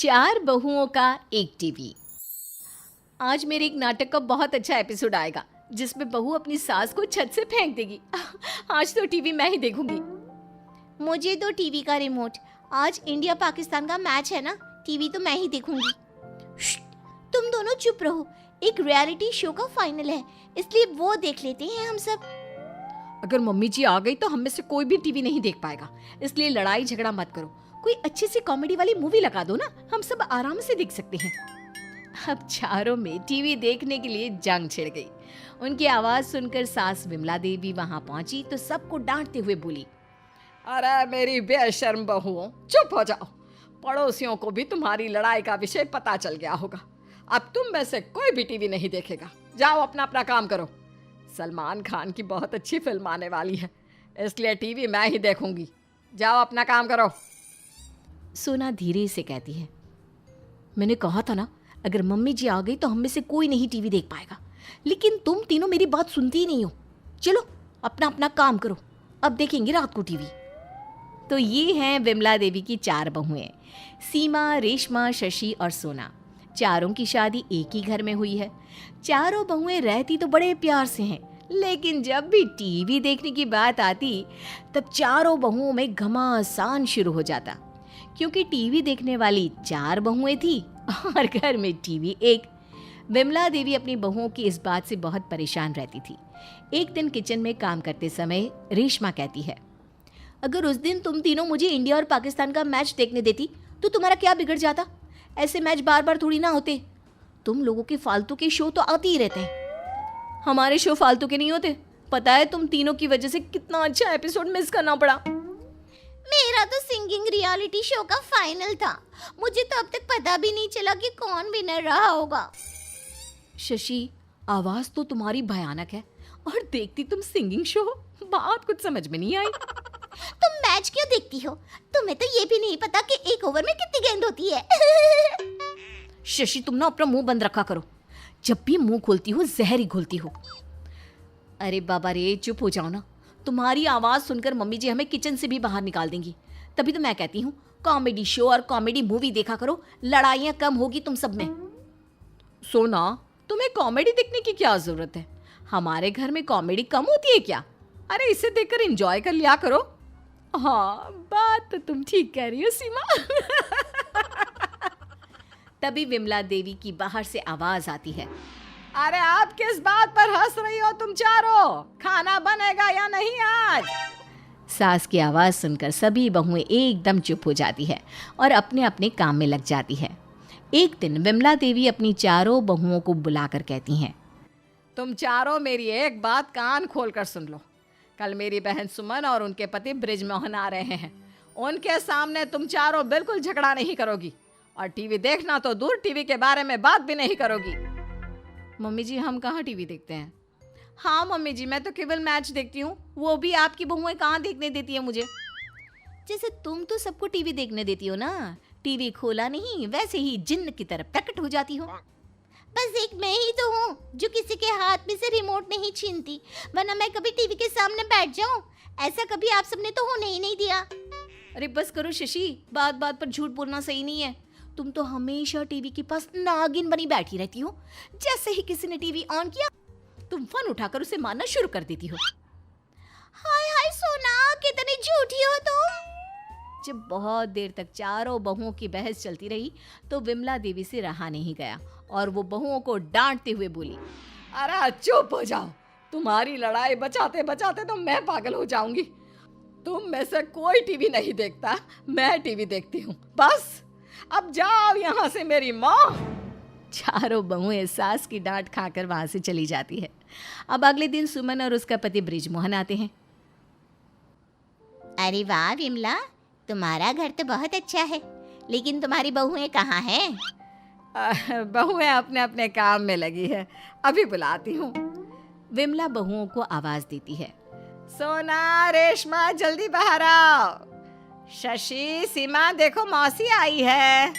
चार बहुओं का एक टीवी। आज मेरे एक नाटक का बहुत अच्छा एपिसोड आएगा जिसमें बहू अपनी सास को छत से फेंक देगी। आज तो टीवी मैं ही देखूंगी। मुझे दो टीवी का रिमोट। आज इंडिया पाकिस्तान का मैच है ना, टीवी तो मैं ही देखूंगी। तुम दोनों चुप रहो, एक रियलिटी शो का फाइनल है इसलिए वो देख लेते हैं हम सब। अगर मम्मी जी आ गई तो हम में से कोई भी टीवी नहीं देख पाएगा, इसलिए लड़ाई झगड़ा मत करो। कोई अच्छी सी कॉमेडी वाली मूवी लगा दो ना, हम सब आराम से देख सकते हैं। अब चारों में टीवी देखने के लिए जंग छिड़ गई। उनकी आवाज सुनकर सास विमला देवी वहां पहुंची तो सबको डांटते हुए बोली, अरे मेरी बेशर्म बहुओं, चुप हो जाओ। पड़ोसियों को भी तुम्हारी लड़ाई का विषय पता चल गया होगा। अब तुम में से कोई भी टीवी नहीं देखेगा। जाओ अपना अपना काम करो। सलमान खान की बहुत अच्छी फिल्म आने वाली है, इसलिए टीवी मैं ही देखूंगी। जाओ अपना काम करो। सोना धीरे से कहती है, मैंने कहा था ना, अगर मम्मी जी आ गई तो हम में से कोई नहीं टीवी देख पाएगा, लेकिन तुम तीनों मेरी बात सुनती ही नहीं हो। चलो अपना अपना काम करो, अब देखेंगे रात को टीवी। तो ये हैं विमला देवी की चार बहुएं, सीमा, रेशमा, शशि और सोना। चारों की शादी एक ही घर में हुई है। चारों बहुएं रहती तो बड़े प्यार से हैं, लेकिन जब भी टीवी देखने की बात आती तब चारों बहुओं में घमासान शुरू हो जाता, क्योंकि टीवी देखने वाली चार बहुएं थी और घर में टीवी एक। विमला देवी अपनी बहुओं की इस बात से बहुत परेशान रहती थी। एक दिन किचन में काम करते समय रेशमा कहती है, अगर उस दिन तुम तीनों मुझे इंडिया और पाकिस्तान का मैच देखने देती तो तुम्हारा क्या बिगड़ जाता? ऐसे मैच बार बार थोड़ी ना होते। तुम लोगों के फालतू के शो तो आते ही रहते हैं। हमारे शो फालतू के नहीं होते। पता है तुम तीनों की वजह से कितना अच्छा एपिसोड मिस करना पड़ा। मेरा तो सिंगिंग रियलिटी शो का फाइनल था, मुझे तो अब तक पता भी नहीं चला कि कौन विनर रहा होगा। शशि, आवाज तो तुम्हारी भयानक है और देखती तुम सिंगिंग शो। बात कुछ समझ में नहीं आई। तुम मैच क्यों देखती हो? तुम्हें तो ये भी नहीं पता कि एक ओवर में कितनी गेंद होती है। शशि, तुम ना अपना मुंह बंद रखा करो। जब भी मुंह खोलती हो जहर ही घोलती हो। अरे बाबा रे, चुप हो जाओ ना। तुम्हारी आवाज सुनकर मम्मी जी हमें किचन से भी बाहर निकाल देंगी। तभी तो मैं कहती हूँ कॉमेडी शो और कॉमेडी मूवी देखा करो, लड़ाइयाँ कम होगी तुम सब में। सोना, तुम्हें कॉमेडी देखने की क्या जरूरत है? हमारे घर में कॉमेडी कम होती है क्या? अरे इसे देखकर एंजॉय कर लिया करो। हाँ, बात तो तुम ठीक कह रही हो सीमा। तभी विमला देवी की बाहर से आवाज आती है, अरे आप किस बात पर हंस रही हो तुम चारों? खाना बनेगा या नहीं आज? सास की आवाज सुनकर सभी बहुएं एकदम चुप हो जाती है और अपने अपने काम में लग जाती है। एक दिन विमला देवी अपनी चारों बहुओं को बुलाकर कहती हैं, तुम चारों मेरी एक बात कान खोलकर सुन लो। कल मेरी बहन सुमन और उनके पति बृजमोहन आ रहे हैं। उनके सामने तुम चारों बिल्कुल झगड़ा नहीं करोगी और टीवी देखना तो दूर, टीवी के बारे में बात भी नहीं करोगी। मम्मी जी, हम कहाँ टीवी देखते हैं? हाँ मम्मी जी, मैं तो केवल मैच देखती हूँ, वो भी आपकी बहुएं कहाँ देखने देती है मुझे। जैसे तुम तो सबको टीवी देखने देती हो ना, टीवी खोला नहीं वैसे ही जिन्न की तरह प्रकट हो जाती हो। बस एक मैं ही तो हूँ जो किसी के हाथ में से रिमोट नहीं छीनती, वरना मैं कभी टीवी के सामने बैठ जाऊँ। ऐसा कभी आप सबने तो होने ही नहीं दिया। अरे बस करो शशि, बात बात पर झूठ बोलना सही नहीं है। तुम तो हमेशा टीवी के पास नागिन बनी बैठी रहती हो। जैसे ही किसी ने टीवी ऑन किया तुम फोन उठाकर उसे मारना शुरू कर देती हो। हाय हाय सोना, कितनी झूठी हो तुम। जब बहुत देर तक चारों बहुओं की बहस चलती रही तो विमला देवी से रहा नहीं गया और वो बहुओं को डांटते हुए बोली, अरे चुप हो जाओ। तुम्हारी लड़ाई बचाते बचाते तो मैं पागल हो जाऊंगी। तुम में से कोई टीवी नहीं देखता, मैं टीवी देखती हूँ। बस अब जाओ यहाँ से मेरी माँ। चारों बहुएं सास की डांट खाकर वहां से चली जाती है। अब अगले दिन सुमन और उसका पति बृजमोहन आते हैं। अरे वाह विमला, तुम्हारा घर तो बहुत अच्छा है, लेकिन तुम्हारी बहुएं कहाँ हैं? बहुएं अपने अपने काम में लगी है, अभी बुलाती हूँ। विमला बहुओं को आवाज देती है, सोना, रेशमा, जल्दी बाहर आओ। शशि, सीमा, देखो मौसी आई है।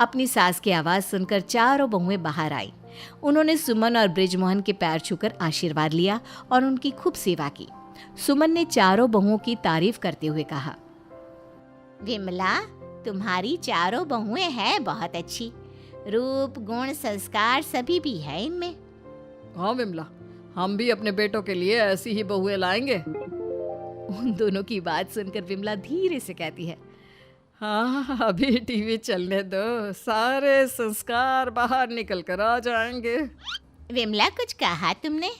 अपनी सास की आवाज सुनकर चारों बहुएं बाहर आई। उन्होंने सुमन और बृजमोहन के पैर छूकर आशीर्वाद लिया और उनकी खूब सेवा की। सुमन ने चारों बहुओं की तारीफ करते हुए कहा, विमला, तुम्हारी चारों बहुएं हैं बहुत अच्छी, रूप गुण संस्कार सभी भी है इनमें। हाँ विमला, हम भी अपने बेटों के लिए ऐसी ही बहुएं लाएंगे। उन दोनों की बात सुनकर विमला धीरे से कहती है, हाँ अभी टीवी चलने दो, सारे संस्कार बाहर निकल कर आ जाएंगे। विमला कुछ कहा तुमने?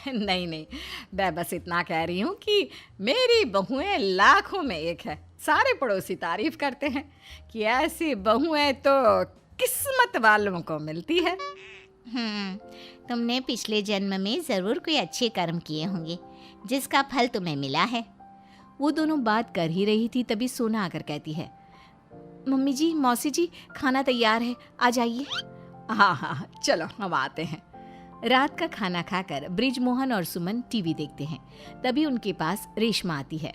नहीं नहीं, मैं बस इतना कह रही हूँ कि मेरी बहुएं लाखों में एक है। सारे पड़ोसी तारीफ करते हैं कि ऐसी बहुएं तो किस्मत वालों को मिलती है। तुमने पिछले जन्म में जरूर कोई अच्छे कर्म किए होंगे जिसका फल तुम्हें मिला है। वो दोनों बात कर ही रही थी, तभी सोना आकर कहती है, मम्मी जी, मौसी जी, खाना तैयार है, आ जाइए। हाँ हाँ चलो हम आते हैं। रात का खाना खाकर ब्रिजमोहन और सुमन टीवी देखते हैं। तभी उनके पास रेशमा आती है।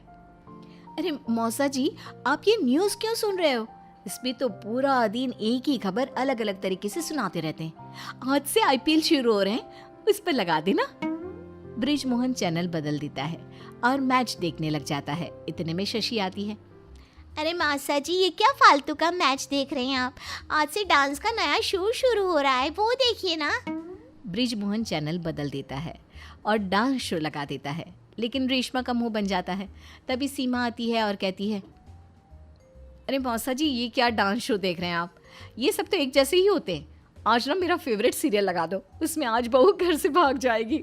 अरे मौसा जी, आप ये न्यूज़ क्यों सुन रहे हो? इसमें तो पूरा दिन एक ही खबर अलग अलग तरीके से सुनाते रहते हैं। आज से आईपीएल शुरू हो रहे हैं, उस पर लगा देना। ब्रिजमोहन चैनल बदल देता है और मैच देखने लग जाता है। इतने में शशि आती है। अरे मासा जी, ये क्या फालतू का मैच देख रहे हैं आप? आज से डांस का नया शो शुरू हो रहा है, वो देखिए ना। ब्रिजमोहन चैनल बदल देता है और डांस शो लगा देता है, लेकिन रेशमा का मुंह बन जाता है। तभी सीमा आती है और कहती है, अरे मौसा जी, ये क्या डांस शो देख रहे हैं आप? ये सब तो एक जैसे ही होते हैं। आज ना मेरा फेवरेट सीरियल लगा दो, उसमें आज बहू घर से भाग जाएगी।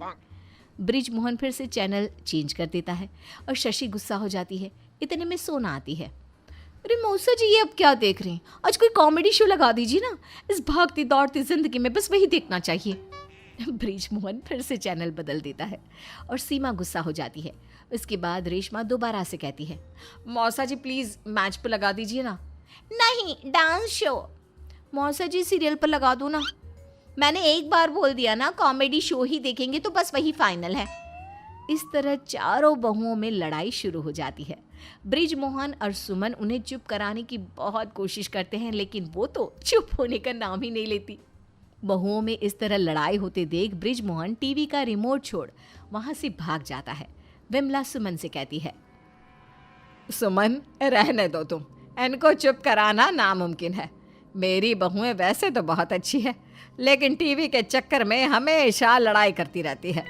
ब्रिजमोहन फिर से चैनल चेंज कर देता है और शशि गुस्सा हो जाती है। इतने में सोना आती है। अरे मौसा जी, ये अब क्या देख रहे हैं? आज कोई कॉमेडी शो लगा दीजिए ना, इस भागती दौड़ती जिंदगी में बस वही देखना चाहिए। ब्रिजमोहन फिर से चैनल बदल देता है और सीमा गुस्सा हो जाती है। उसके बाद रेशमा दोबारा से कहती है, मौसा जी प्लीज मैच पर लगा दीजिए ना। नहीं, डांस शो। मौसा जी सीरियल पर लगा दो ना। मैंने एक बार बोल दिया ना, कॉमेडी शो ही देखेंगे तो बस वही फाइनल है। इस तरह चारों बहुओं में लड़ाई शुरू हो जाती है। ब्रिजमोहन और सुमन उन्हें चुप कराने की बहुत कोशिश करते हैं, लेकिन वो तो चुप होने का नाम ही नहीं लेती। बहुओं में इस तरह लड़ाई होते देख ब्रिजमोहन टीवी का रिमोट छोड़ वहां से भाग जाता है। विमला सुमन से कहती है, सुमन रहने दो तुम, इनको चुप कराना नामुमकिन है। मेरी बहुएं वैसे तो बहुत अच्छी है, लेकिन टीवी के चक्कर में हमेशा लड़ाई करती रहती है।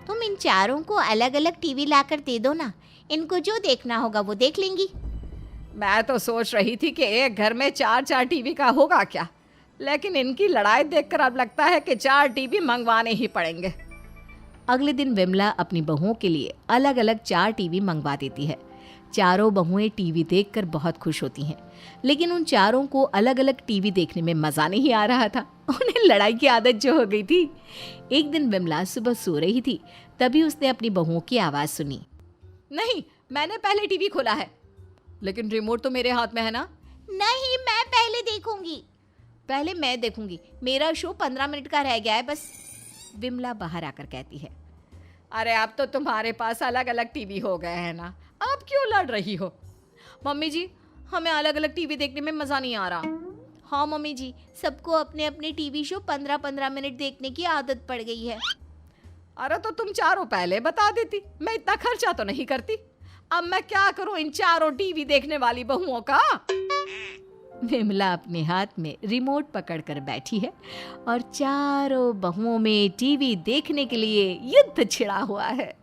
तुम इन चारों को अलग अलग टीवी लाकर दे दो ना, इनको जो देखना होगा वो देख लेंगी। मैं तो सोच रही थी कि एक घर में 4-4 टीवी का होगा क्या, लेकिन इनकी लड़ाई देखकर अब लगता है कि 4 टीवी मंगवाने ही पड़ेंगे। अगले दिन विमला अपनी बहुओं के लिए अलग अलग 4 टीवी मंगवा देती है। चारों बहुएं टीवी देखकर बहुत खुश होती हैं, लेकिन उन चारों को अलग अलग टीवी देखने में मज़ा नहीं आ रहा था। उन्हें लड़ाई की आदत जो हो गई थी। एक दिन विमला सुबह सो रही थी, तभी उसने अपनी बहुओं की आवाज़ सुनी। नहीं, मैंने पहले टीवी खोला है। लेकिन रिमोट तो मेरे हाथ में है ना। नहीं, मैं पहले देखूंगी। पहले मैं देखूंगी, मेरा शो 15 मिनट का रह गया है बस। विमला बाहर आकर कहती है, अरे अब तो तुम्हारे पास अलग अलग टीवी हो गए हैं ना, आप क्यों लड़ रही हो? मम्मी जी, हमें अलग अलग टीवी देखने में मज़ा नहीं आ रहा। हाँ मम्मी जी, सबको अपने अपने टीवी शो 15-15 मिनट देखने की आदत पड़ गई है। अरे तो तुम चारों पहले बता देती, मैं इतना खर्चा तो नहीं करती। अब मैं क्या करूं इन चारों टीवी देखने वाली बहुओं का? विमला अपने हाथ में रिमोट पकड़कर बैठी है और चारों बहुओं में टीवी देखने के लिए युद्ध छिड़ा हुआ है।